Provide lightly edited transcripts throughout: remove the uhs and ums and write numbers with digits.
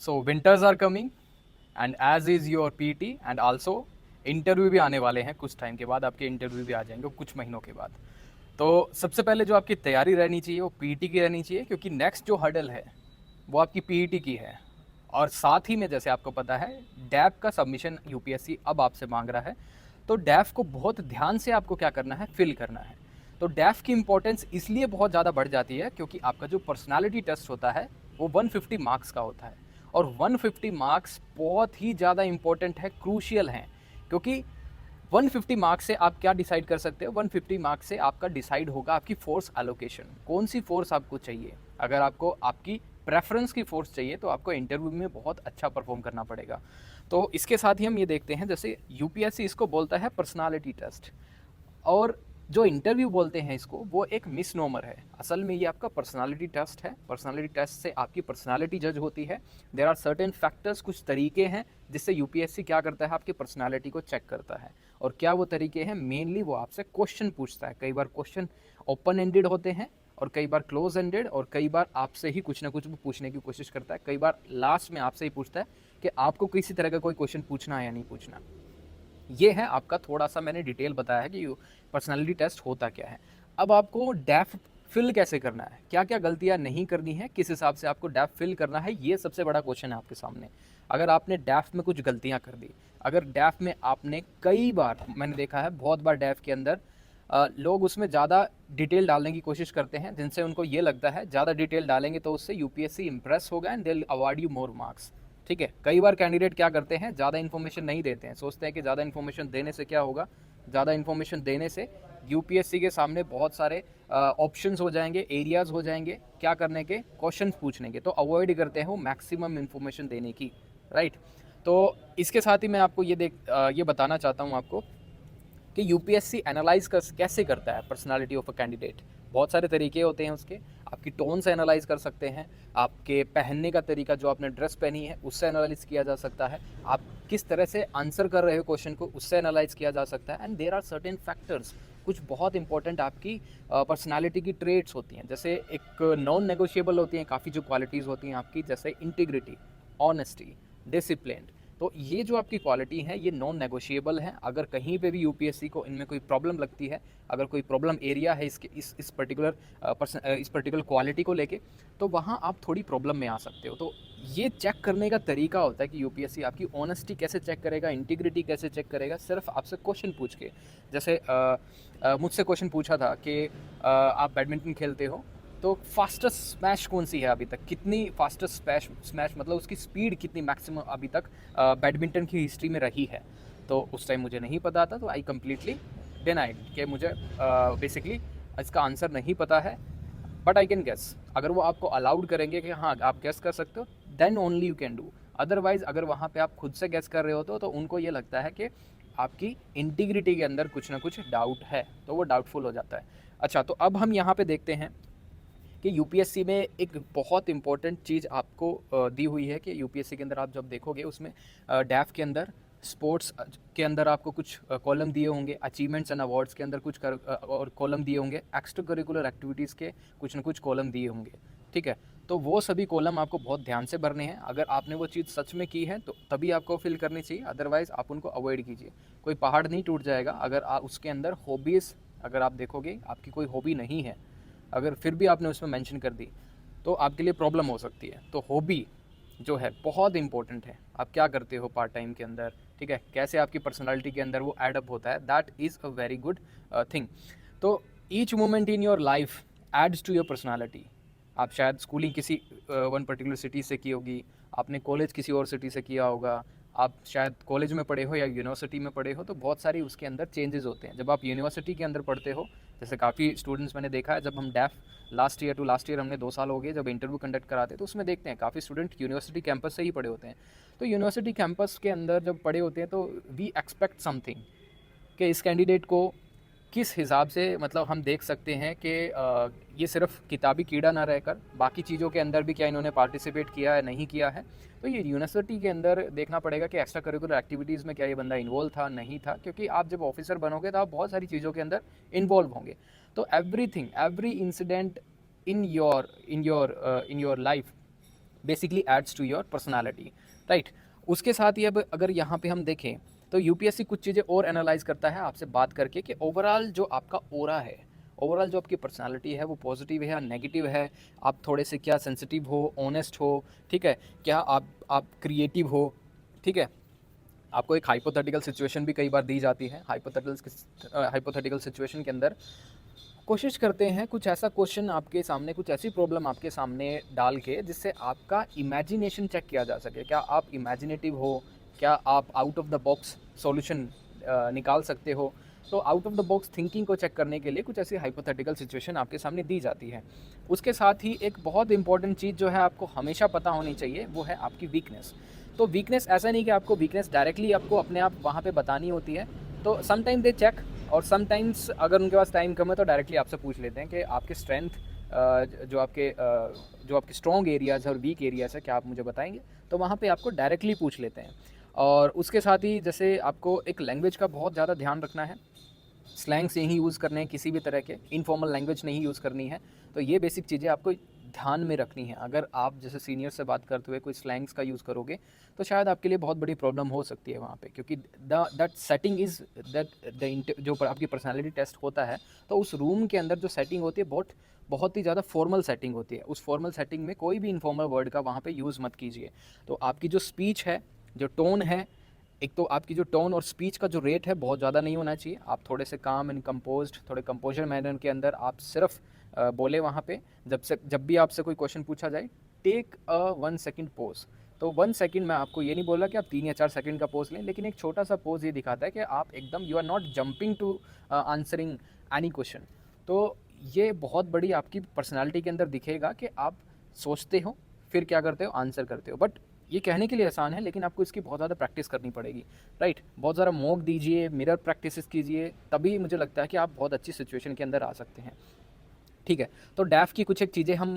So winters are coming and as is your PT and also interview भी आने वाले हैं। कुछ टाइम के बाद आपके इंटरव्यू भी आ जाएंगे, कुछ महीनों के बाद। तो सबसे पहले जो आपकी तैयारी रहनी चाहिए वो पीटी की रहनी चाहिए, क्योंकि नेक्स्ट जो हर्डल है वो आपकी पीईटी की है। और साथ ही में जैसे आपको पता है डैप का सबमिशन यूपीएससी अब आपसे मांग रहा है, तो डैफ को बहुत ध्यान से आपको क्या करना है, फिल करना है। तो डैफ की इंपॉर्टेंस इसलिए बहुत ज़्यादा बढ़ जाती है क्योंकि आपका जो पर्सनालिटी टेस्ट होता है वो 150 मार्क्स का होता है। और 150 मार्क्स बहुत ही ज़्यादा इंपॉर्टेंट है, क्रूशियल हैं। क्योंकि 150 मार्क्स से आप क्या डिसाइड कर सकते हो, 150 मार्क्स से आपका डिसाइड होगा आपकी फोर्स एलोकेशन, कौन सी फोर्स आपको चाहिए। अगर आपको आपकी प्रेफरेंस की फोर्स चाहिए तो आपको इंटरव्यू में बहुत अच्छा परफॉर्म करना पड़ेगा। तो इसके साथ ही हम ये देखते हैं, जैसे यूपीएससी इसको बोलता है पर्सनालिटी टेस्ट, और जो इंटरव्यू बोलते हैं इसको वो एक मिसनोमर है। असल में ये आपका पर्सनालिटी टेस्ट है। पर्सनालिटी टेस्ट से आपकी पर्सनालिटी जज होती है। देर आर सर्टेन फैक्टर्स, कुछ तरीके हैं जिससे यूपीएससी क्या करता है, आपकी पर्सनालिटी को चेक करता है। और क्या वो तरीके हैं, मेनली वो आपसे क्वेश्चन पूछता है। कई बार क्वेश्चन ओपन एंडेड होते हैं और कई बार क्लोज एंडेड, और कई बार आपसे ही कुछ ना कुछ पूछने की कोशिश करता है। कई बार लास्ट में आपसे ही पूछता है कि आपको किसी तरह का कोई क्वेश्चन पूछना है या नहीं पूछना। ये है आपका, थोड़ा सा मैंने डिटेल बताया है कि पर्सनालिटी टेस्ट होता क्या है। अब आपको डैफ फिल कैसे करना है, क्या क्या गलतियां नहीं करनी है, किस हिसाब से आपको डैफ फिल करना है, ये सबसे बड़ा क्वेश्चन है आपके सामने। अगर आपने डैफ में कुछ गलतियां कर दी, अगर डैफ में आपने कई बार, मैंने देखा है बहुत बार डैफ के अंदर लोग उसमें ज़्यादा डिटेल डालने की कोशिश करते हैं, जिनसे उनको ये लगता है ज़्यादा डिटेल डालेंगे तो उससे यूपीएससी इंप्रेस होगा and they will award you more marks. ठीक है, कई बार कैंडिडेट क्या करते हैं, ज़्यादा इन्फॉर्मेशन नहीं देते हैं, सोचते हैं कि ज़्यादा इन्फॉर्मेशन देने से क्या होगा, ज़्यादा इन्फॉर्मेशन देने से यूपीएससी के सामने बहुत सारे ऑप्शंस हो जाएंगे, एरियाज हो जाएंगे क्या करने के, क्वेश्चन पूछने के, तो अवॉइड करते हैं वो मैक्सिमम इन्फॉर्मेशन देने की। राइट। तो इसके साथ ही मैं आपको ये बताना चाहता हूँ आपको कि यूपीएससी एनालाइज कैसे करता है पर्सनालिटी ऑफ अ कैंडिडेट। बहुत सारे तरीके होते हैं उसके। आपकी टोन से एनालाइज कर सकते हैं, आपके पहनने का तरीका, जो आपने ड्रेस पहनी है उससे एनालाइज किया जा सकता है, आप किस तरह से आंसर कर रहे हो क्वेश्चन को उससे एनालाइज किया जा सकता है। And there are certain factors, कुछ बहुत इंपॉर्टेंट आपकी पर्सनालिटी की ट्रेट्स होती हैं, जैसे एक नॉन नेगोशिएबल होती हैं काफ़ी जो क्वालिटीज़ होती हैं आपकी, जैसे इंटीग्रिटी, ऑनेस्टी, डिसिप्लिन। तो ये जो आपकी क्वालिटी है ये नॉन नेगोशिएबल है। अगर कहीं पे भी यूपीएससी को इनमें कोई प्रॉब्लम लगती है, अगर कोई प्रॉब्लम एरिया है इसके इस पर्टिकुलर क्वालिटी को लेके, तो वहाँ आप थोड़ी प्रॉब्लम में आ सकते हो। तो ये चेक करने का तरीका होता है कि यूपीएससी आपकी ऑनेस्टी कैसे चेक करेगा, इंटीग्रिटी कैसे चेक करेगा, सिर्फ आपसे क्वेश्चन पूछ के। जैसे मुझसे क्वेश्चन पूछा था कि आप बैडमिंटन खेलते हो, तो फास्टेस्ट स्मैश कौन सी है अभी तक, कितनी फास्टेस्ट स्मैश मतलब उसकी स्पीड कितनी मैक्सिमम अभी तक बैडमिंटन की हिस्ट्री में रही है। तो उस टाइम मुझे नहीं पता था, तो आई कम्प्लीटली डिनाइड कि मुझे बेसिकली इसका आंसर नहीं पता है, बट आई कैन गेस। अगर वो आपको अलाउड करेंगे कि हाँ आप गेस कर सकते हो, then only you can do. Otherwise अगर वहाँ पे आप खुद से गेस कर रहे हो तो उनको ये लगता है कि आपकी इंटीग्रिटी के अंदर कुछ ना कुछ डाउट है, तो वो डाउटफुल हो जाता है। अच्छा, तो अब हम यहाँ पे देखते हैं कि यूपीएससी में एक बहुत इंपॉर्टेंट चीज़ आपको दी हुई है कि यूपीएससी के अंदर आप जब देखोगे उसमें डैफ के अंदर स्पोर्ट्स के अंदर आपको कुछ कॉलम दिए होंगे, अचीवमेंट्स एंड अवार्ड्स के अंदर कुछ और कॉलम दिए होंगे, एक्स्ट्रा करिकुलर एक्टिविटीज़ के कुछ ना कुछ कॉलम दिए होंगे। ठीक है, तो वो सभी कॉलम आपको बहुत ध्यान से भरने हैं। अगर आपने वो चीज़ सच में की है तो तभी आपको फिल करनी चाहिए, अदरवाइज़ आप उनको अवॉइड कीजिए। कोई पहाड़ नहीं टूट जाएगा अगर आप उसके अंदर हॉबीज़, अगर आप देखोगे आपकी कोई हॉबी नहीं है, अगर फिर भी आपने उसमें मेंशन कर दी तो आपके लिए प्रॉब्लम हो सकती है। तो हॉबी जो है बहुत इंपॉर्टेंट है, आप क्या करते हो पार्ट टाइम के अंदर, ठीक है, कैसे आपकी पर्सनालिटी के अंदर वो एडअप होता है, that is a very good thing. तो each moment in your life adds to your personality. आप शायद स्कूलिंग किसी वन पर्टिकुलर सिटी से की होगी, आपने कॉलेज किसी और सिटी से किया होगा, आप शायद कॉलेज में पढ़े हो या यूनिवर्सिटी में पढ़े हो, तो बहुत सारी उसके अंदर चेंजेस होते हैं। जब आप यूनिवर्सिटी के अंदर पढ़ते हो, जैसे काफ़ी स्टूडेंट्स मैंने देखा है, जब हम डैफ last year to last year हमने 2 साल हो गए जब इंटरव्यू कंडक्ट कराते हैं, तो उसमें देखते हैं काफ़ी स्टूडेंट यूनिवर्सिटी कैंपस से ही पढ़े होते हैं। तो यूनिवर्सिटी कैंपस के अंदर जब पढ़े होते हैं तो वी एक्सपेक्ट समथिंग कि इस कैंडिडेट को किस हिसाब से, मतलब हम देख सकते हैं कि ये सिर्फ किताबी कीड़ा ना रहकर बाकी चीज़ों के अंदर भी क्या इन्होंने पार्टिसिपेट किया है, नहीं किया है। तो ये यूनिवर्सिटी के अंदर देखना पड़ेगा कि एक्स्ट्रा करिकुलर एक्टिविटीज़ में क्या ये बंदा इन्वॉल्व था, नहीं था, क्योंकि आप जब ऑफिसर बनोगे तो आप बहुत सारी चीज़ों के अंदर इन्वॉल्व होंगे। तो everything, every incident in your life basically adds to your personality, right. उसके साथ ही अब अगर यहाँ पे हम देखें तो यूपीएससी कुछ चीज़ें और एनालाइज करता है आपसे बात करके कि ओवरऑल जो आपका ओरा है, ओवरऑल जो आपकी पर्सनालिटी है वो पॉजिटिव है या नेगेटिव है, आप थोड़े से क्या सेंसिटिव हो, ऑनेस्ट हो, ठीक है, क्या आप क्रिएटिव हो, ठीक है। आपको एक हाइपोथेटिकल सिचुएशन भी कई बार दी जाती है। हाइपोथेटिकल सिचुएशन के अंदर कोशिश करते हैं कुछ ऐसा क्वेश्चन आपके सामने, कुछ ऐसी प्रॉब्लम आपके सामने डाल के जिससे आपका इमेजिनेशन चेक किया जा सके। क्या आप इमेजिनेटिव हो, क्या आप out of the box solution निकाल सकते हो। तो out of the box thinking को चेक करने के लिए कुछ ऐसी हाइपोथेटिकल सिचुएशन आपके सामने दी जाती है। उसके साथ ही एक बहुत इंपॉर्टेंट चीज़ जो है आपको हमेशा पता होनी चाहिए वो है आपकी वीकनेस। तो वीकनेस ऐसा नहीं कि आपको वीकनेस डायरेक्टली आपको अपने आप वहाँ पे बतानी होती है। तो समटाइम दे चेक, और समटाइम्स अगर उनके पास टाइम कम है तो डायरेक्टली आपसे पूछ लेते हैं कि आपके स्ट्रेंथ जो आपके स्ट्रॉन्ग एरियाज़ है और वीक एरियाज़ है क्या आप मुझे बताएंगे। तो वहाँ पे आपको डायरेक्टली पूछ लेते हैं। और उसके साथ ही जैसे आपको एक लैंग्वेज का बहुत ज़्यादा ध्यान रखना है, स्लैंग्स नहीं यूज़ करने हैं, किसी भी तरह के इनफॉर्मल लैंग्वेज नहीं यूज़ करनी है। तो ये बेसिक चीज़ें आपको ध्यान में रखनी है। अगर आप जैसे सीनियर से बात करते हुए कोई स्लैंग्स का यूज़ करोगे तो शायद आपके लिए बहुत बड़ी प्रॉब्लम हो सकती है वहाँ पे, क्योंकि दैट सेटिंग इज़ दैट जो आपकी पर्सनालिटी टेस्ट होता है तो उस रूम के अंदर जो सेटिंग होती है बहुत ही ज़्यादा फॉर्मल सेटिंग होती है। उस फॉर्मल सेटिंग में कोई भी इनफॉर्मल वर्ड का वहाँ पे यूज़ मत कीजिए। तो आपकी जो स्पीच है, जो टोन है, एक तो आपकी जो टोन और स्पीच का जो रेट है बहुत ज़्यादा नहीं होना चाहिए। आप थोड़े से काम एंड कंपोज्ड, थोड़े कंपोजर मैनर के अंदर आप सिर्फ बोले वहाँ पे। जब भी आपसे कोई क्वेश्चन पूछा जाए, टेक अ 1 सेकंड पोज। तो 1 सेकंड में आपको ये नहीं बोला कि आप 3 या 4 सेकंड का पोज लें, लेकिन एक छोटा सा पोज ये दिखाता है कि आप एकदम you are not jumping to answering any question. तो ये बहुत बड़ी आपकी पर्सनालिटी के अंदर दिखेगा कि आप सोचते हो फिर क्या करते हो, आंसर करते हो। बट ये कहने के लिए आसान है लेकिन आपको इसकी बहुत ज़्यादा प्रैक्टिस करनी पड़ेगी, राइट। बहुत ज़्यादा मॉक दीजिए, मिरर प्रैक्टिस कीजिए, तभी मुझे लगता है कि आप बहुत अच्छी सिचुएशन के अंदर आ सकते हैं, ठीक है। तो डैफ की कुछ एक चीज़ें हम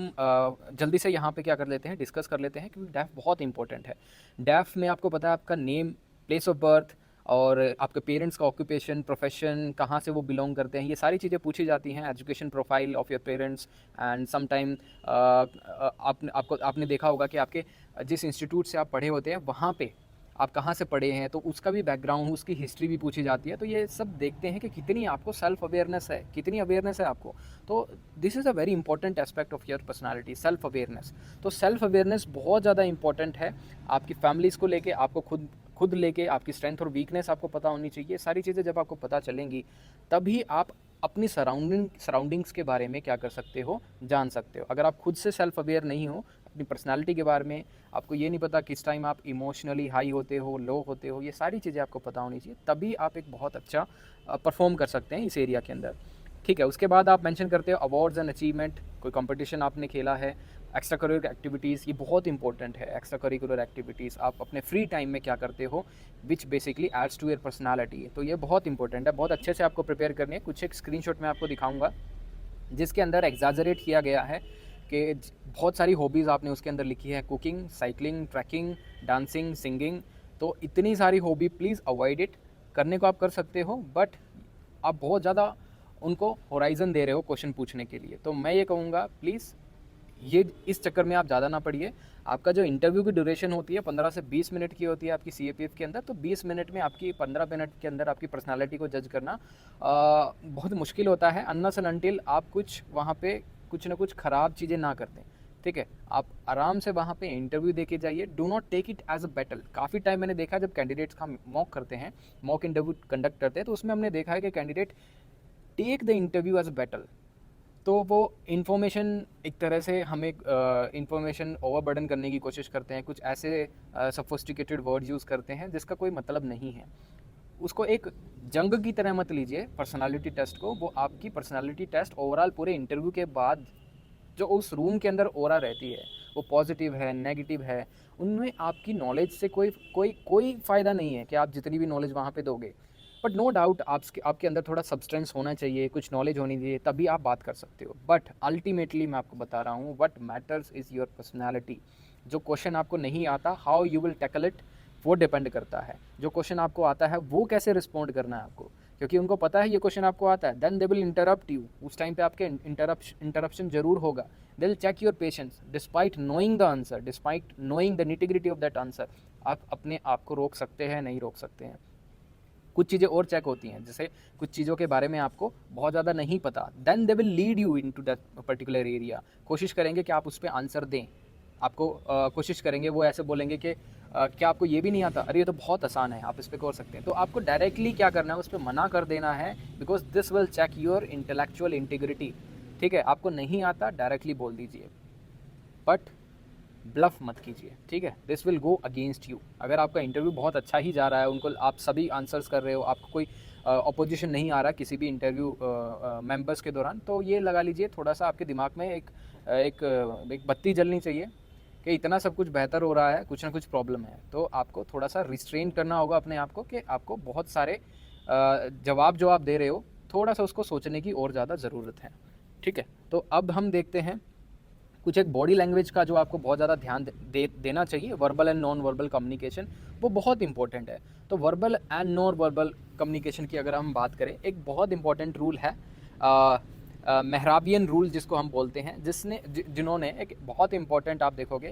जल्दी से यहाँ पे क्या कर लेते हैं, डिस्कस कर लेते हैं, क्योंकि डैफ बहुत इंपॉर्टेंट है। डैफ में आपको पता है आपका नेम, प्लेस ऑफ बर्थ और आपके पेरेंट्स का ऑक्यूपेशन, प्रोफेशन, कहाँ से वो बिलोंग करते हैं, ये सारी चीज़ें पूछी जाती हैं। Education profile of your parents and sometime आपने देखा होगा कि आपके जिस इंस्टीट्यूट से आप पढ़े होते हैं वहाँ पे आप कहाँ से पढ़े हैं, तो उसका भी बैकग्राउंड, उसकी हिस्ट्री भी पूछी जाती है। तो ये सब देखते हैं कि कितनी आपको सेल्फ अवेयरनेस है, कितनी अवेयरनेस है आपको। तो this is a very important aspect of your personality, self awareness. तो सेल्फ अवेयरनेस बहुत ज़्यादा इंपॉर्टेंट है आपकी फैमिलीज़ को लेके, आपको खुद लेके, आपकी स्ट्रेंथ और वीकनेस आपको पता होनी चाहिए। सारी चीज़ें जब आपको पता चलेंगी तभी आप अपनी सराउंडिंग्स के बारे में क्या कर सकते हो, जान सकते हो। अगर आप खुद से सेल्फ अवेयर नहीं हो अपनी पर्सनालिटी के बारे में, आपको ये नहीं पता किस टाइम आप इमोशनली हाई होते हो, लो होते हो, ये सारी चीज़ें आपको पता होनी चाहिए, तभी आप एक बहुत अच्छा परफॉर्म कर सकते हैं इस एरिया के अंदर, ठीक है। उसके बाद आप मेंशन करते हो अवार्ड्स एंड अचीवमेंट, कोई कंपटीशन आपने खेला है, एक्स्ट्रा करिकुलर एक्टिविटीज़, ये बहुत इंपॉर्टेंट है। एक्स्ट्रा करिकुलर एक्टिविटीज़ आप अपने फ्री टाइम में क्या करते हो, which basically adds to your personality. तो ये बहुत इंपॉर्टेंट है, बहुत अच्छे से आपको प्रिपेयर करनी है। कुछ एक स्क्रीनशॉट मैं आपको दिखाऊंगा जिसके अंदर एग्जैजरेट किया गया है कि बहुत सारी हॉबीज़ आपने उसके अंदर लिखी है, cooking, cycling, trekking, dancing, singing. तो इतनी सारी हॉबी प्लीज़ अवॉइड इट। करने को आप कर सकते हो बट आप बहुत ज़्यादा उनको होराइज़न दे रहे हो क्वेश्चन पूछने के लिए। तो मैं ये कहूँगा प्लीज़ ये इस चक्कर में आप ज़्यादा ना पड़िए। आपका जो इंटरव्यू की ड्यूरेशन होती है 15 से 20 मिनट की होती है आपकी सीएपीएफ के अंदर। तो 20 मिनट में आपकी 15 मिनट के अंदर आपकी पर्सनालिटी को जज करना बहुत मुश्किल होता है, अनलेस एंड अनटिल आप कुछ वहाँ पे कुछ ना कुछ ख़राब चीज़ें ना करते, ठीक है। आप आराम से वहाँ पे इंटरव्यू दे के जाइए, do not take it as a battle. काफ़ी टाइम मैंने देखा जब कैंडिडेट्स का मॉक करते हैं, मॉक इंटरव्यू कंडक्ट करते हैं, तो उसमें हमने देखा है कि candidate take the interview as a battle. तो वो इन्फॉर्मेशन एक तरह से हमें इन्फॉर्मेशन ओवरबर्डन करने की कोशिश करते हैं, कुछ ऐसे सफोस्टिकेटेड वर्ड यूज़ करते हैं जिसका कोई मतलब नहीं है। उसको एक जंग की तरह मत लीजिए पर्सनालिटी टेस्ट को। वो आपकी पर्सनालिटी टेस्ट ओवरऑल पूरे इंटरव्यू के बाद जो उस रूम के अंदर ओरा रहती है, वो पॉजिटिव है, नेगेटिव है, उनमें आपकी नॉलेज से कोई फ़ायदा नहीं है कि आप जितनी भी नॉलेज वहाँ पे दोगे। बट नो डाउट आपके अंदर थोड़ा सब्सटेंस होना चाहिए, कुछ नॉलेज होनी चाहिए, तभी आप बात कर सकते हो। बट अल्टीमेटली मैं आपको बता रहा हूँ, what matters is your personality. जो क्वेश्चन आपको नहीं आता, how you will tackle it, वो डिपेंड करता है। जो क्वेश्चन आपको आता है वो कैसे रिस्पॉन्ड करना है आपको, क्योंकि उनको पता है ये क्वेश्चन आपको आता है, then they will interrupt you, उस टाइम पे आपके इंटरप्शन जरूर होगा। They will check your patience despite knowing the answer, despite knowing the nitty gritty of that answer. आप अपने आप को रोक सकते हैं, नहीं रोक सकते हैं। कुछ चीज़ें और चेक होती हैं, जैसे कुछ चीज़ों के बारे में आपको बहुत ज़्यादा नहीं पता, then they will lead you into that particular area. कोशिश करेंगे कि आप उस पर आंसर दें, आपको कोशिश करेंगे, वो ऐसे बोलेंगे कि क्या आपको ये भी नहीं आता, अरे ये तो बहुत आसान है, आप इस पर कर सकते हैं। तो आपको डायरेक्टली क्या करना है, उस पर मना कर देना है, because this will check your intellectual integrity. ठीक है, आपको नहीं आता डायरेक्टली बोल दीजिए, बट ब्लफ मत कीजिए। ठीक है, this will go against you. अगर आपका इंटरव्यू बहुत अच्छा ही जा रहा है, उनको आप सभी आंसर्स कर रहे हो, आपको कोई अपोजिशन नहीं आ रहा किसी भी इंटरव्यू मेंबर्स के दौरान, तो ये लगा लीजिए थोड़ा सा आपके दिमाग में एक बत्ती जलनी चाहिए कि इतना सब कुछ बेहतर हो रहा है, कुछ ना कुछ प्रॉब्लम है। तो आपको थोड़ा सा रिस्ट्रेन करना होगा अपने आप को कि आपको बहुत सारे जवाब जो आप दे रहे हो, थोड़ा सा उसको सोचने की और ज़्यादा ज़रूरत है। ठीक है, तो अब हम देखते हैं कुछ एक बॉडी लैंग्वेज का जो आपको बहुत ज़्यादा ध्यान देना चाहिए। Verbal and non verbal communication वो बहुत इंपॉर्टेंट है। तो verbal and non verbal communication की अगर हम बात करें, एक बहुत इंपॉर्टेंट रूल है मेहराबियन रूल जिसको हम बोलते हैं, जिन्होंने एक बहुत इंपॉर्टेंट, आप देखोगे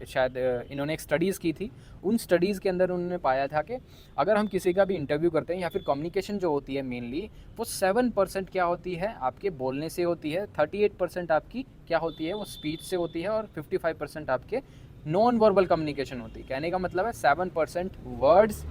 शायद इन्होंने एक स्टडीज़ की थी। उन स्टडीज़ के अंदर उन्होंने पाया था कि अगर हम किसी का भी इंटरव्यू करते हैं या फिर कम्युनिकेशन जो होती है मेनली, वो 7% क्या होती है आपके बोलने से होती है, 38% आपकी क्या होती है वो स्पीच से होती है, और 55% आपके नॉन वर्बल कम्युनिकेशन होती है। कहने का मतलब है 7% वर्ड्स,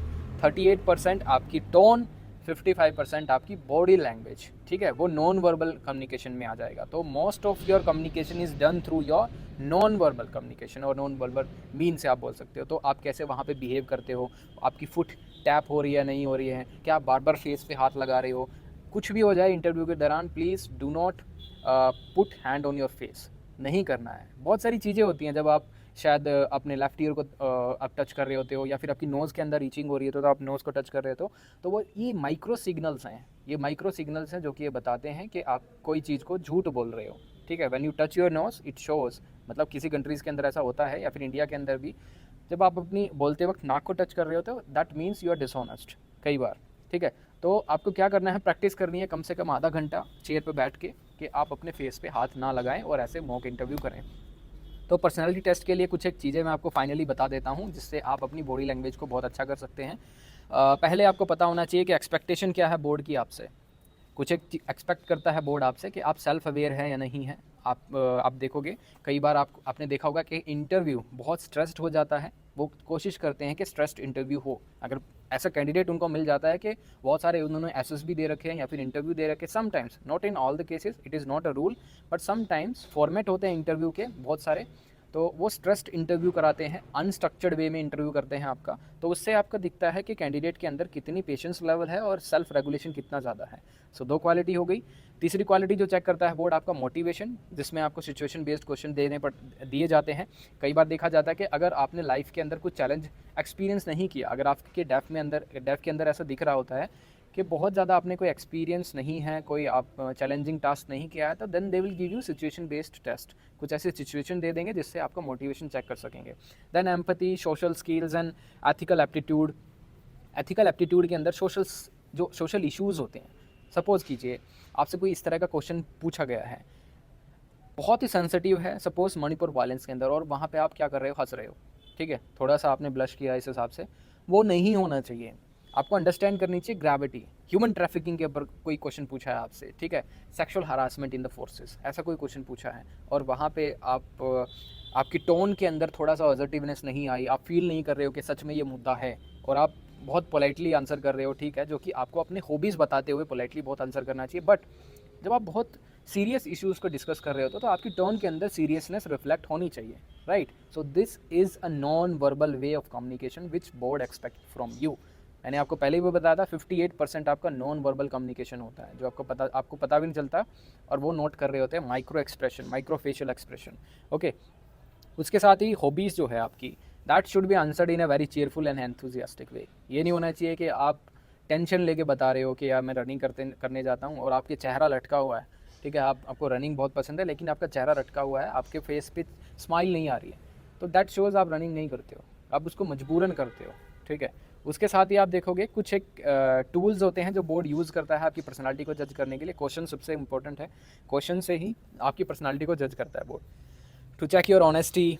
38% आपकी टोन, 55% आपकी बॉडी लैंग्वेज। ठीक है, वो नॉन वर्बल कम्युनिकेशन में आ जाएगा। तो most of your communication is done through your non verbal communication, और नॉन वर्बल मीन से आप बोल सकते हो। तो आप कैसे वहाँ पे बिहेव करते हो, आपकी फुट टैप हो रही है नहीं हो रही है, क्या आप बार बार फेस पे हाथ लगा रहे हो, कुछ भी हो जाए इंटरव्यू के दौरान, please do not put hand on your face, नहीं करना है। बहुत सारी चीज़ें होती हैं, जब आप शायद अपने लेफ्ट ईयर को आप टच कर रहे होते हो, या फिर आपकी नोज़ के अंदर रीचिंग हो रही है तो आप नोज़ को टच कर रहे हो, तो वो ये माइक्रो सिग्नल्स हैं, ये माइक्रो सिग्नल्स हैं जो कि ये बताते हैं कि आप कोई चीज़ को झूठ बोल रहे हो। ठीक है, when you touch your nose it shows, मतलब किसी कंट्रीज़ के अंदर ऐसा होता है, या फिर इंडिया के अंदर भी, जब आप अपनी बोलते वक्त नाक को टच कर रहे होते हो, that means you are dishonest कई बार। ठीक है, तो आपको क्या करना है, प्रैक्टिस करनी है कम से कम आधा घंटा चेयर पर बैठ के, कि आप अपने फेस पे हाथ ना लगाएं और ऐसे मॉक इंटरव्यू करें। तो पर्सनालिटी टेस्ट के लिए कुछ एक चीज़ें मैं आपको फाइनली बता देता हूँ, जिससे आप अपनी बॉडी लैंग्वेज को बहुत अच्छा कर सकते हैं। पहले आपको पता होना चाहिए कि एक्सपेक्टेशन क्या है बोर्ड की आपसे। कुछ एक एक्सपेक्ट करता है बोर्ड आपसे कि आप सेल्फ अवेयर हैं या नहीं हैं। आप देखोगे कई बार आपने देखा होगा कि इंटरव्यू बहुत स्ट्रेस्ड हो जाता है, वो कोशिश करते हैं कि स्ट्रेस्ड इंटरव्यू हो। अगर ऐसा कैंडिडेट उनको मिल जाता है कि बहुत सारे उन्होंने एसएस भी दे रखे हैं या फिर इंटरव्यू दे रखे हैं, sometimes, not in all the cases, it is not a rule, but sometimes format होते हैं इंटरव्यू के बहुत सारे, तो वो स्ट्रेस्ड इंटरव्यू कराते हैं, अनस्ट्रक्चर्ड वे में इंटरव्यू करते हैं आपका। तो उससे आपका दिखता है कि कैंडिडेट के अंदर कितनी पेशेंस लेवल है और सेल्फ रेगुलेशन कितना ज़्यादा है। सो 2 क्वालिटी हो गई। तीसरी क्वालिटी जो चेक करता है बोर्ड, आपका मोटिवेशन, जिसमें आपको सिचुएशन बेस्ड क्वेश्चन दिए जाते हैं। कई बार देखा जाता है कि अगर आपने लाइफ के अंदर कुछ चैलेंज एक्सपीरियंस नहीं किया, अगर आपके डेफ के अंदर ऐसा दिख रहा होता है कि बहुत ज़्यादा आपने कोई एक्सपीरियंस नहीं है, कोई आप चैलेंजिंग टास्क नहीं किया है, तो then they will give you situation based test. कुछ ऐसी सिचुएशन दे देंगे जिससे आपका मोटिवेशन चेक कर सकेंगे। Then empathy, social skills and ethical aptitude. Ethical aptitude के अंदर सोशल इश्यूज़ होते हैं। सपोज़ कीजिए आपसे कोई इस तरह का क्वेश्चन पूछा गया है, बहुत ही सेंसिटिव है, सपोज़ मणिपुर वायलेंस के अंदर, और वहाँ पे आप क्या कर रहे हो, हंस रहे हो। ठीक है, थोड़ा सा आपने ब्लश किया, इस हिसाब से वो नहीं होना चाहिए। आपको अंडरस्टैंड करनी चाहिए ग्रेविटी। ह्यूमन ट्रैफिकिंग के ऊपर कोई क्वेश्चन पूछा है आपसे, ठीक है, sexual harassment in the forces, ऐसा कोई क्वेश्चन पूछा है, और वहाँ पे आपकी टोन के अंदर थोड़ा सा असर्टिवनेस नहीं आई, आप फील नहीं कर रहे हो कि सच में ये मुद्दा है, और आप बहुत पोलाइटली आंसर कर रहे हो। ठीक है, जो कि आपको अपने हॉबीज़ बताते हुए पोलाइटली बहुत आंसर करना चाहिए। बट जब आप बहुत सीरियस इश्यूज़ को डिस्कस कर रहे हो तो आपकी टोन के अंदर सीरियसनेस रिफ्लेक्ट होनी चाहिए, right. So this is a non verbal way of communication which board expect from you. मैंने आपको पहले भी बताया था 58% आपका नॉन वर्बल कम्युनिकेशन होता है, जो आपको पता भी नहीं चलता, और वो नोट कर रहे होते हैं micro expression, micro facial expression. Okay, उसके साथ ही हॉबीज़ जो है आपकी, that should be answered in a very cheerful and enthusiastic way. ये नहीं होना चाहिए कि आप टेंशन लेके बता रहे हो कि यार मैं रनिंग करने जाता हूँ, और आपके चेहरा लटका हुआ है। ठीक है, आपको रनिंग बहुत पसंद है लेकिन आपका चेहरा लटका हुआ है, आपके फेस पे स्माइल नहीं आ रही है, तो दैट शोज़ आप रनिंग नहीं करते हो, आप उसको मजबूरन करते हो। ठीक है, उसके साथ ही आप देखोगे कुछ एक टूल्स होते हैं जो बोर्ड यूज़ करता है आपकी पर्सनालिटी को जज करने के लिए। क्वेश्चन सबसे इंपॉर्टेंट है, क्वेश्चन से ही आपकी पर्सनालिटी को जज करता है board. To check your honesty,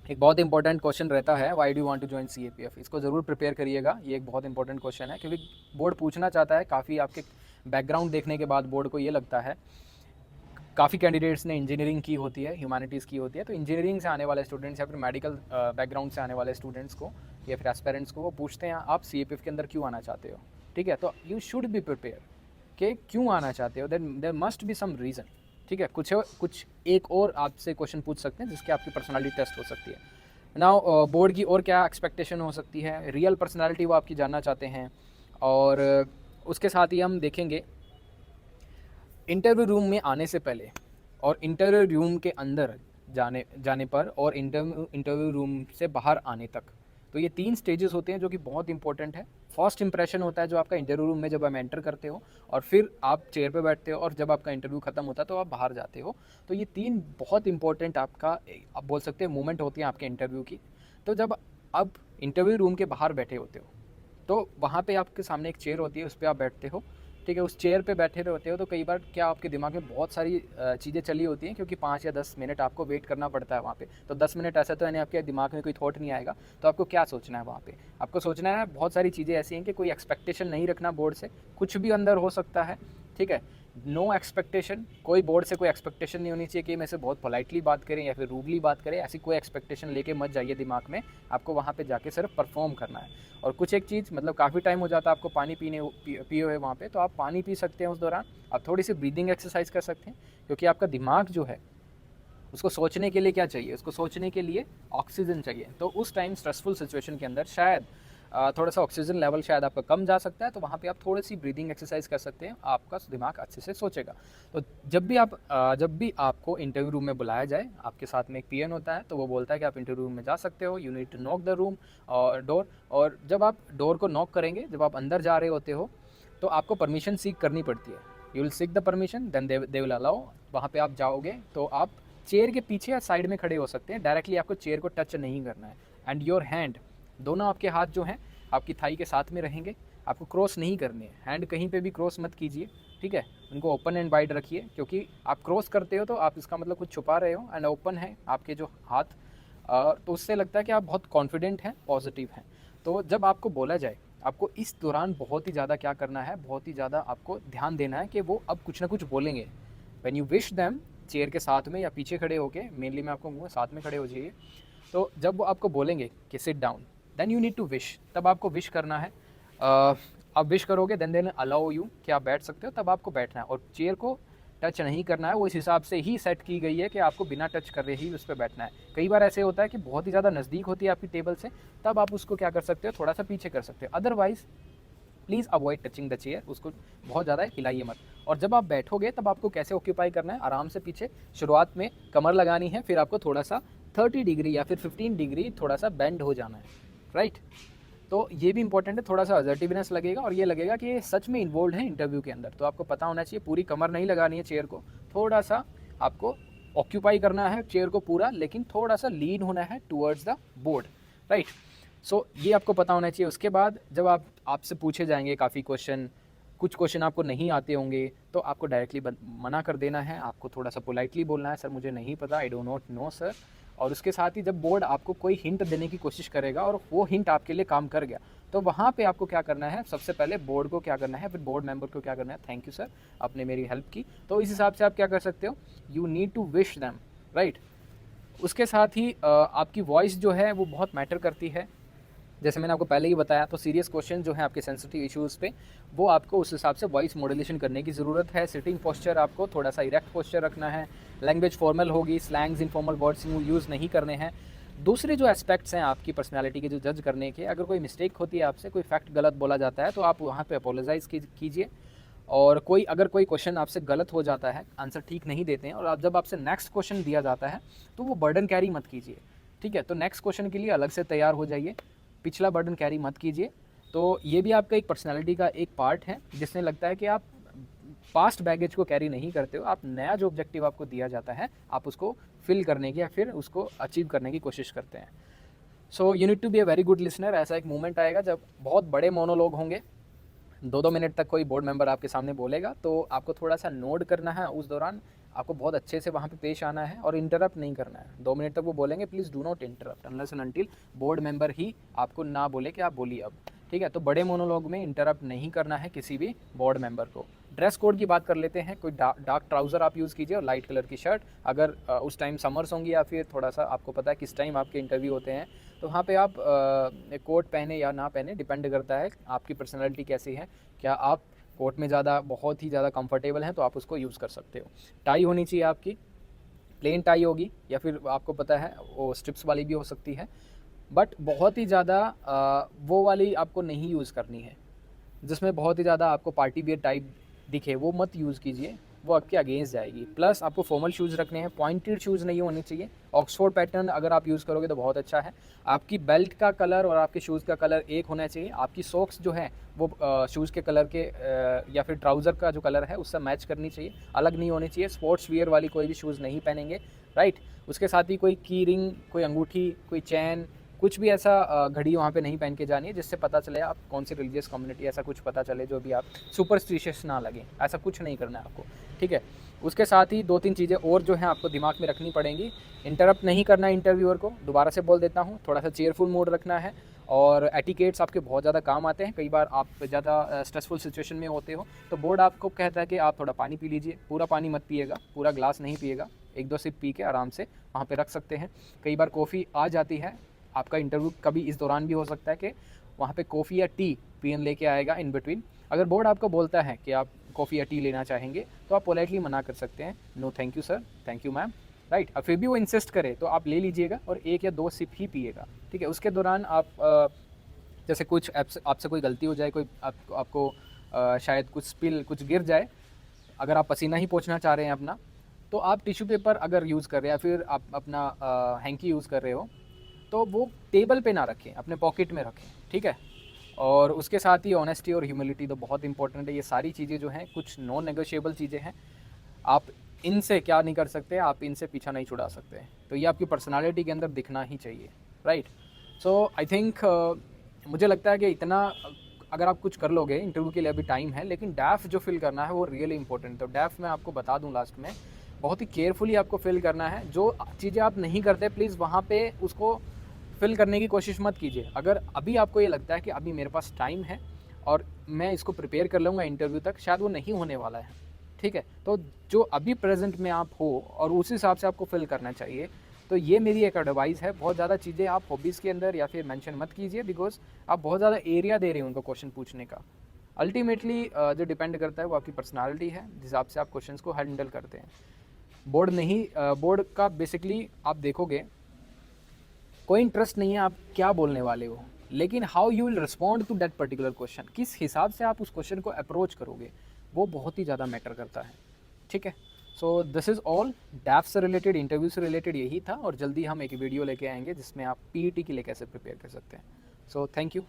एक बहुत इंपॉर्टेंट क्वेश्चन रहता है, why do want to join CAPF। इसको ज़रूर प्रिपेयर करिएगा, ये एक बहुत इंपॉर्टेंट क्वेश्चन है क्योंकि बोर्ड पूछना चाहता है। काफ़ी आपके बैकग्राउंड देखने के बाद बोर्ड को ये लगता है, काफ़ी कैंडिडेट्स ने इंजीनियरिंग की होती है, ह्यूमैनिटीज़ की होती है, तो इंजीनियरिंग से आने वाले स्टूडेंट्स या फिर मेडिकल बैकग्राउंड से आने वाले स्टूडेंट्स को या फिर एस्पेरेंट्स को वो पूछते हैं आप CAPF के अंदर क्यों आना चाहते हो। ठीक है, तो यू शुड बी प्रिपेयर कि क्यों आना चाहते हो, there must be some reason. ठीक है, कुछ एक और आपसे क्वेश्चन पूछ सकते हैं जिसके आपकी पर्सनालिटी टेस्ट हो सकती है। नाउ बोर्ड की और क्या एक्सपेक्टेशन हो सकती है, रियल पर्सनालिटी वो आपकी जानना चाहते हैं। और उसके साथ ही हम देखेंगे इंटरव्यू रूम में आने से पहले और इंटरव्यू रूम के अंदर जाने पर और इंटरव्यू रूम से बाहर आने तक, तो ये 3 स्टेजेस होते हैं जो कि बहुत इंपॉर्टेंट है। फर्स्ट इंप्रेशन होता है जो आपका इंटरव्यू रूम में जब आप एंटर करते हो, और फिर आप चेयर पे बैठते हो, और जब आपका इंटरव्यू खत्म होता है तो आप बाहर जाते हो। तो ये 3 बहुत इंपॉर्टेंट आपका आप बोल सकते हैं मूवमेंट होती हैं आपके इंटरव्यू की। तो जब आप इंटरव्यू रूम के बाहर बैठे होते हो तो वहाँ पे आपके सामने एक चेयर होती है, उस पर आप बैठते हो। ठीक है, उस चेयर पे बैठे रहते हो तो कई बार क्या आपके दिमाग में बहुत सारी चीज़ें चली होती हैं, क्योंकि 5 या 10 मिनट आपको वेट करना पड़ता है वहाँ पे। तो 10 मिनट ऐसा तो यानी आपके दिमाग में कोई थॉट नहीं आएगा। तो आपको क्या सोचना है वहाँ पे, आपको सोचना है बहुत सारी चीज़ें ऐसी हैं कि कोई एक्सपेक्टेशन नहीं रखना बोर्ड से, कुछ भी अंदर हो सकता है। ठीक है, नो एक्सपेक्टेशन, कोई बोर्ड से कोई एक्सपेक्टेशन नहीं होनी चाहिए कि मैं से बहुत पोलाइटली बात करें या फिर रूडली बात करें, ऐसी कोई एक्सपेक्टेशन लेके मत जाइए दिमाग में। आपको वहाँ पे जाके सिर्फ परफॉर्म करना है। और कुछ एक चीज़, मतलब काफ़ी टाइम हो जाता है आपको पानी पिए हुए वहाँ पे, तो आप पानी पी सकते हैं उस दौरान। आप थोड़ी सी ब्रीदिंग एक्सरसाइज कर सकते हैं, क्योंकि आपका दिमाग जो है उसको सोचने के लिए क्या चाहिए, उसको सोचने के लिए ऑक्सीजन चाहिए। तो उस टाइम स्ट्रेसफुल सिचुएशन के अंदर शायद थोड़ा सा ऑक्सीजन लेवल शायद आपका कम जा सकता है, तो वहाँ पे आप थोड़ी सी ब्रीदिंग एक्सरसाइज कर सकते हैं, आपका दिमाग अच्छे से सोचेगा। तो जब भी आपको इंटरव्यू रूम में बुलाया जाए, आपके साथ में एक PN होता है, तो वो बोलता है कि आप इंटरव्यू रूम में जा सकते हो, you need to knock the room और डोर। और जब आप डोर को नॉक करेंगे, जब आप अंदर जा रहे होते हो, तो आपको परमिशन सीक करनी पड़ती है। You will seek the permission, then they will allow. वहाँ पे आप जाओगे तो आप चेयर के पीछे या साइड में खड़े हो सकते हैं, डायरेक्टली आपको चेयर को टच नहीं करना है। एंड योर हैंड, दोनों आपके हाथ जो हैं आपकी थाई के साथ में रहेंगे, आपको क्रॉस नहीं करने हैं, हैंड कहीं पे भी क्रॉस मत कीजिए। ठीक है, उनको ओपन एंड वाइड रखिए, क्योंकि आप क्रॉस करते हो तो आप इसका मतलब कुछ छुपा रहे हो। एंड ओपन है आपके जो हाथ, तो उससे लगता है कि आप बहुत कॉन्फिडेंट हैं, पॉजिटिव हैं। तो जब आपको बोला जाए, आपको इस दौरान बहुत ही ज़्यादा क्या करना है, बहुत ही ज़्यादा आपको ध्यान देना है कि वो अब कुछ ना कुछ बोलेंगे। When you wish them, chair के साथ में या पीछे खड़े होके, मेनली मैं आपको कहूँगा साथ में खड़े हो जाइए। तो जब वो आपको बोलेंगे कि sit down, then you need to wish, तब आपको विश करना है। आप विश करोगे, देन अलाउ यू कि आप बैठ सकते हो, तब आपको बैठना है। और चेयर को टच नहीं करना है, वो इस हिसाब से ही सेट की गई है कि आपको बिना टच कर रहे ही उस पर बैठना है। कई बार ऐसे होता है कि बहुत ही ज़्यादा नज़दीक होती है आपकी टेबल से, तब आप उसको क्या कर सकते हो, थोड़ा सा पीछे कर सकते हो। Otherwise please avoid touching the chair, उसको बहुत ज़्यादा हिलाइए मत। और जब आप बैठोगे तब आपको कैसे ऑक्यूपाई करना है, आराम से पीछे शुरुआत में कमर लगानी है, फिर आपको थोड़ा सा 30 डिग्री या फिर 15 डिग्री थोड़ा सा बेंड हो जाना है, राइट। तो ये भी इंपॉर्टेंट है, थोड़ा सा असर्टिवनेस लगेगा और ये लगेगा कि ये सच में इन्वॉल्व है इंटरव्यू के अंदर। तो आपको पता होना चाहिए, पूरी कमर नहीं लगानी है चेयर को, थोड़ा सा आपको ऑक्यूपाई करना है चेयर को पूरा, लेकिन थोड़ा सा लीन होना है टूवर्ड्स द बोर्ड, राइट। सो ये आपको पता होना चाहिए। उसके बाद जब आपसे पूछे जाएंगे काफ़ी क्वेश्चन, कुछ क्वेश्चन आपको नहीं आते होंगे, तो आपको डायरेक्टली मना कर देना है। आपको थोड़ा सा पोलाइटली बोलना है, सर मुझे नहीं पता, I do not know sir. और उसके साथ ही जब बोर्ड आपको कोई हिंट देने की कोशिश करेगा और वो हिंट आपके लिए काम कर गया, तो वहाँ पे आपको क्या करना है, सबसे पहले बोर्ड को क्या करना है, फिर बोर्ड मेंबर को क्या करना है, थैंक यू सर, आपने मेरी हेल्प की। तो इस हिसाब से आप क्या कर सकते हो, you need to wish them, right. उसके साथ ही आपकी वॉइस जो है वो बहुत मैटर करती है। जैसे मैंने आपको पहले ही बताया, तो सीरियस क्वेश्चन जो है आपके सेंसिटिव इश्यूज़ पे, वो आपको उस हिसाब से वॉइस मॉड्यूलेशन करने की ज़रूरत है। सिटिंग पोस्चर आपको थोड़ा सा इरेक्ट पोस्चर रखना है। लैंग्वेज फॉर्मल होगी, स्लैंग्स इनफॉर्मल वर्ड्स यूज़ नहीं करने हैं। दूसरे जो एस्पेक्ट्स हैं आपकी पर्सनैलिटी के जो जज करने के, अगर कोई मिस्टेक होती है आपसे, कोई फैक्ट गलत बोला जाता है, तो आप वहाँ पर अपोलोजाइज़ कीजिए। और अगर कोई क्वेश्चन आपसे गलत हो जाता है, आंसर ठीक नहीं देते हैं, और जब आपसे नेक्स्ट क्वेश्चन दिया जाता है, तो वो बर्डन कैरी मत कीजिए। ठीक है, तो नेक्स्ट क्वेश्चन के लिए अलग से तैयार हो जाइए, पिछला बर्डन कैरी मत कीजिए। तो ये भी आपका एक पर्सनालिटी का एक पार्ट है, जिसने लगता है कि आप पास्ट बैगेज को कैरी नहीं करते हो, आप नया जो ऑब्जेक्टिव आपको दिया जाता है, आप उसको फिल करने की या फिर उसको अचीव करने की कोशिश करते हैं। So you need to be a very good listener. ऐसा एक मोमेंट आएगा जब बहुत बड़े मोनोलॉग होंगे, 2-2 मिनट तक कोई बोर्ड मेंबर आपके सामने बोलेगा, तो आपको थोड़ा सा नोट करना है। उस दौरान आपको बहुत अच्छे से वहाँ पे पेश आना है और इंटरप्ट नहीं करना है। 2 मिनट तक वो बोलेंगे, please do not interrupt unless and until board member ही आपको ना बोले कि आप बोलिए अब, ठीक है। तो बड़े मोनोलॉग में इंटरप्ट नहीं करना है किसी भी बोर्ड मेंबर को। ड्रेस कोड की बात कर लेते हैं। कोई डार्क ट्राउज़र आप यूज़ कीजिए और लाइट कलर की शर्ट। अगर उस टाइम समर्स होंगी या फिर थोड़ा सा आपको पता है किस टाइम आपके इंटरव्यू होते हैं, तो वहाँ पे आप कोट पहने या ना पहने, डिपेंड करता है आपकी पर्सनैलिटी कैसी है। क्या आप कोट में ज़्यादा बहुत ही ज़्यादा कंफर्टेबल हैं तो आप उसको यूज़ कर सकते हो। टाई होनी चाहिए आपकी, प्लेन टाई होगी या फिर आपको पता है वो स्ट्रिप्स वाली भी हो सकती है, बट बहुत ही ज़्यादा वो वाली आपको नहीं यूज़ करनी है जिसमें बहुत ही ज़्यादा आपको पार्टी वियर टाइप दिखे, वो मत यूज़ कीजिए, वो आपके अगेंस्ट जाएगी। प्लस आपको फॉर्मल शूज़ रखने हैं, पॉइंटेड शूज़ नहीं होने चाहिए। ऑक्सफोर्ड पैटर्न अगर आप यूज़ करोगे तो बहुत अच्छा है। आपकी बेल्ट का कलर और आपके शूज़ का कलर एक होना चाहिए। आपकी सॉक्स जो है वो शूज़ के कलर के या फिर ट्राउज़र का जो कलर है उससे मैच करनी चाहिए, अलग नहीं होनी चाहिए। स्पोर्ट्स वियर वाली कोई भी शूज़ नहीं पहनेंगे, राइट। उसके साथ ही कोई की रिंग, कोई अंगूठी, कोई चैन, कुछ भी ऐसा घड़ी वहाँ पे नहीं पहन के जानी है जिससे पता चले आप कौन सी रिलीजियस कम्युनिटी, ऐसा कुछ पता चले जो भी आप सुपरस्टिशियस ना लगे, ऐसा कुछ नहीं करना है आपको, ठीक है। उसके साथ ही 2-3 चीज़ें और जो हैं आपको दिमाग में रखनी पड़ेंगी। इंटरप्ट नहीं करना है इंटरव्यूअर को, दोबारा से बोल देता हूँ, थोड़ा सा चेयरफुल मूड रखना है और एटिकेट्स आपके बहुत ज़्यादा काम आते हैं। कई बार आप ज़्यादा स्ट्रेसफुल सिचुएशन में होते हो तो बोर्ड आपको कहता है कि आप थोड़ा पानी पी लीजिए। पूरा पानी मत पिएगा, पूरा ग्लास नहीं पिएगा, 1-2 सिप पी के आराम से वहाँ पे रख सकते हैं। कई बार कॉफ़ी आ जाती है, आपका इंटरव्यू कभी इस दौरान भी हो सकता है कि वहाँ पे कॉफ़ी या टी पीएन लेके आएगा इन बिटवीन। अगर बोर्ड आपको बोलता है कि आप कॉफ़ी या टी लेना चाहेंगे तो आप पोलाइटली मना कर सकते हैं, no thank you sir, thank you ma'am, right. अब फिर भी वो इंसिस्ट करे तो आप ले लीजिएगा और 1 या 2 सिप ही पिएगा, ठीक है। उसके दौरान आप जैसे कुछ आपसे कोई गलती हो जाए, कोई आपको शायद कुछ स्पिल कुछ गिर जाए, अगर आप पसीना ही पोंछना चाह रहे हैं अपना, तो आप टिश्यू पेपर अगर यूज़ कर रहे हैं या फिर आप अपना हैंकी यूज़ कर रहे हो तो वो टेबल पे ना रखें, अपने पॉकेट में रखें, ठीक है। और उसके साथ ही ऑनेस्टी और ह्यूमिलिटी तो बहुत इंपॉर्टेंट है। ये सारी चीज़ें जो हैं कुछ नॉन नेगोशिएबल चीज़ें हैं। आप इनसे क्या नहीं कर सकते, आप इनसे पीछा नहीं छुड़ा सकते। तो ये आपकी पर्सनालिटी के अंदर दिखना ही चाहिए, राइट। सो आई थिंक मुझे लगता है कि इतना अगर आप कुछ कर लोगे, इंटरव्यू के लिए अभी टाइम है, लेकिन डैफ जो फिल करना है वो रियली इंपॉर्टेंट है। तो डैफ मैं आपको बता दूं लास्ट में, बहुत ही केयरफुली आपको फिल करना है। जो चीज़ें आप नहीं करते प्लीज़ वहाँ पे उसको फिल करने की कोशिश मत कीजिए। अगर अभी आपको ये लगता है कि अभी मेरे पास टाइम है और मैं इसको प्रिपेयर कर लूँगा इंटरव्यू तक, शायद वो नहीं होने वाला है, ठीक है। तो जो अभी प्रेजेंट में आप हो और उस हिसाब से आपको फिल करना चाहिए। तो ये मेरी एक एडवाइस है। बहुत ज़्यादा चीज़ें आप हॉबीज़ के अंदर या फिर मेंशन मत कीजिए, बिकॉज आप बहुत ज़्यादा एरिया दे रहे हो उनको क्वेश्चन पूछने का। अल्टीमेटली जो डिपेंड करता है वो आपकी पर्सनालिटी है, जिस हिसाब से आप क्वेश्चंस को हैंडल करते हैं। बोर्ड नहीं, बोर्ड का बेसिकली आप देखोगे कोई इंटरेस्ट नहीं है आप क्या बोलने वाले हो, लेकिन how you will respond to that particular question, किस हिसाब से आप उस क्वेश्चन को अप्रोच करोगे, वो बहुत ही ज़्यादा मैटर करता है, ठीक है। So this is all. डैफ से रिलेटेड, इंटरव्यू से रिलेटेड यही था और जल्दी हम एक वीडियो लेके आएंगे जिसमें आप पीईटी के लिए कैसे प्रिपेयर कर सकते हैं। So thank you.